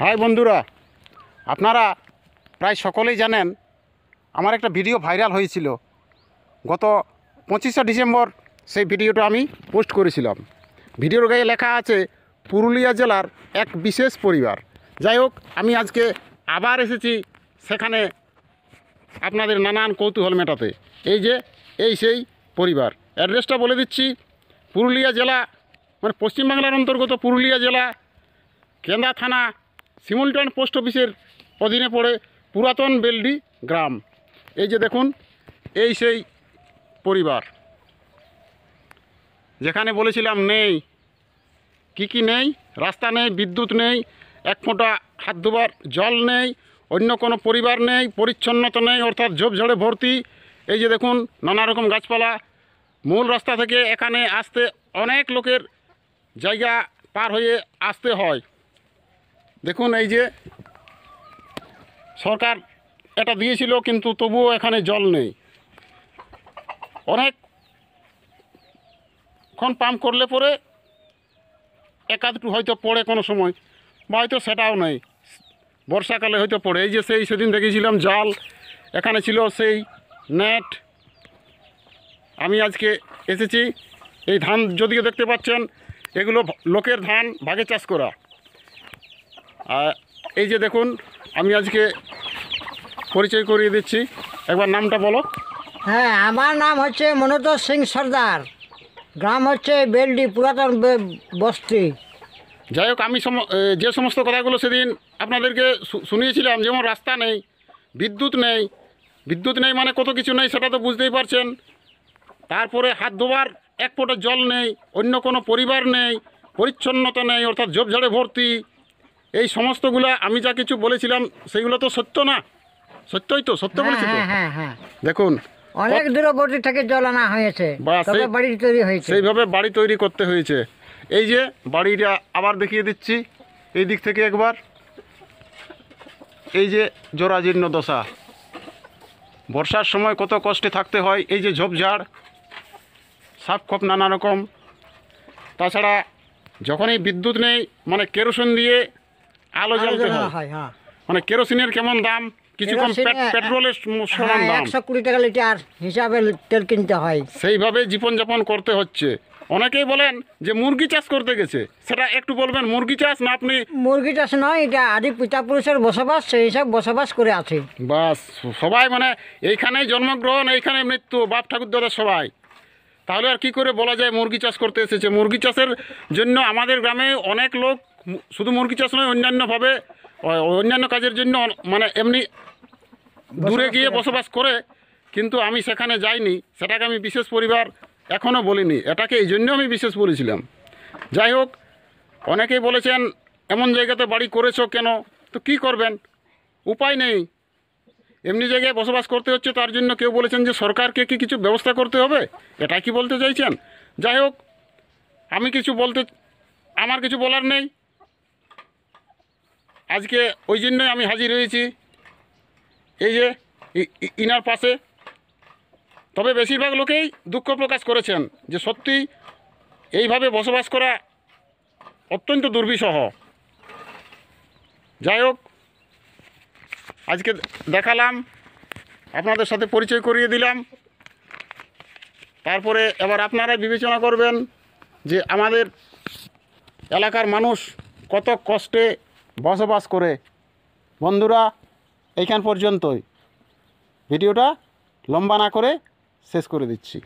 High বন্ধুরা, আপনারা প্রায় সকলেই জানেন আমার একটা ভিডিও ভাইরাল হয়েছিল গত 25শে ডিসেম্বর। সেই ভিডিওটা আমি পোস্ট করেছিলাম। ভিডিওর গায়ে লেখা আছে পুরুলিয়া জেলার এক বিশেষ পরিবার। যাই হোক, আমি আজকে আবার এসেছি সেখানে আপনাদের নানান কৌতূহল মেটাতে। এই সেই পরিবার। অ্যাড্রেসটা বলে দিচ্ছি। পুরুলিয়া জেলা মানে পশ্চিমবাংলার অন্তর্গত পুরুলিয়া জেলা, কেন্দা থানা, শিমুলটন পোস্ট অফিসের অধীনে পড়ে পুরাতন বেলডি গ্রাম। এই যে দেখুন, এই সেই পরিবার যেখানে বলেছিলাম নেই কি নেই, রাস্তা নেই, বিদ্যুৎ নেই, এক ফোঁটা হাত ধোবার জল নেই, অন্য কোনো পরিবার নেই, পরিচ্ছন্নতা নেই, অর্থাৎ ঝোপঝাড়ে ভর্তি। এই যে দেখুন, নানা রকম গাছপালা। মূল রাস্তা থেকে এখানে আসতে অনেক লোকের জায়গা পার হয়ে আসতে হয়। দেখুন, এই যে সরকার এটা দিয়েছিল, কিন্তু তবুও এখানে জল নেই। অনেকক্ষণ পাম্প করলে পরে একাধটু হয়তো পড়ে কোনো সময়, বা হয়তো সেটাও নেই, বর্ষাকালে হয়তো পড়ে। এই যে সেদিন দেখেছিলাম জাল, এখানে ছিল সেই নেট। আমি আজকে এসেছি, এই ধান যদিও দেখতে পাচ্ছেন এগুলো লোকের ধান, ভাগে চাষ করা। আর এই যে দেখুন, আমি আজকে পরিচয় করিয়ে দিচ্ছি। একবার নামটা বলো। হ্যাঁ, আমার নাম হচ্ছে মনোজ সিং সর্দার, গ্রাম হচ্ছে বেলডি, পুরাতন বস্তি। যাই হোক, আমি যে সমস্ত কথাগুলো সেদিন আপনাদেরকে শুনিয়েছিলাম, যেমন রাস্তা নেই, বিদ্যুৎ নেই মানে কত কিছু নেই, সেটা তো বুঝতেই পারছেন। তারপরে হাত ধোবার এক ফোঁটা জল নেই, অন্য কোনো পরিবার নেই, পরিচ্ছন্নতা নেই, অর্থাৎ ঝোপঝাড়ে ভর্তি। এই সমস্তগুলো আমি যা কিছু বলেছিলাম সেগুলো তো সত্য না? সত্যই তো, সত্য বলেছি তো। হ্যাঁ, দেখুন, অনেক দূরবর্তী থেকে জল আনা হয়েছে, তবে বাড়ি তৈরি হয়েছে। সেইভাবে বাড়ি তৈরি করতে হয়েছে। এই যে বাড়িটা আবার দেখিয়ে দিচ্ছি এই দিক থেকে একবার। এই যে জরাজীর্ণ দশা, বর্ষার সময় কত কষ্টে থাকতে হয়। এই যে ঝোপঝাড়, সাপ খোপ নানা রকম। তাছাড়া যখনই বিদ্যুৎ নেই, মানে কেরোসিন দিয়ে আলো জ্বালতে হয়। মানে কেরোসিনের কেমন দাম, কিছুক্ষণ পেট্রোলের সমান দাম, 120 টাকা লিটার হিসাবে তেল কিনতে হয়। সেইভাবে জীবনযাপন করতে হচ্ছে। অনেকেই বলেন যে মুরগি চাষ করতে গেছে, সেটা একটু বলবেন। মুরগি চাষ না, আপনি মুরগি চাষ নয়, এটা আদি পিতা পুরুষের বসবাস, সেই হিসাব বসবাস করে আছে। বাস, সবাই মানে এইখানেই জন্মগ্রহণ, এইখানে মৃত্যু, বাপ ঠাকুর দাদা সবাই। তাহলে আর কি করে বলা যায় মুরগি চাষ করতে এসেছে? মুরগি চাষের জন্য আমাদের গ্রামে অনেক লোক, শুধু মুরগি চাষ নয়, অন্যান্যভাবে অন্যান্য কাজের জন্য মানে এমনি দূরে গিয়ে বসবাস করে, কিন্তু আমি সেখানে যাইনি। সেটাকে আমি বিশেষ পরিবার এখনও বলিনি, এটাকে এই জন্য আমি বিশেষ বলেছিলাম। যাই হোক, অনেকেই বলেছেন এমন জায়গাতে বাড়ি করেছো কেন? তো কি করবেন, উপায় নেই, এমনি জায়গায় বসবাস করতে হচ্ছে। তার জন্য কেউ বলেছেন যে সরকারকে কি কিছু ব্যবস্থা করতে হবে, এটা কি বলতে চাইছেন? যাই হোক, আমার কিছু বলার নেই আজকে। ওই জন্যই আমি হাজির হয়েছি এই যে ইনার পাশে। তবে বেশিরভাগ লোকেই দুঃখ প্রকাশ করেছেন যে সত্যি এইভাবে বসবাস করা অত্যন্ত দুর্বিষহ। যাই হোক, আজকে দেখালাম, আপনাদের সাথে পরিচয় করিয়ে দিলাম। তারপরে এবার আপনারাই বিবেচনা করবেন যে আমাদের এলাকার মানুষ কত কষ্টে বসবাস করে। বন্ধুরা, এইখান পর্যন্তই, ভিডিওটা লম্বা না করে শেষ করে দিচ্ছি।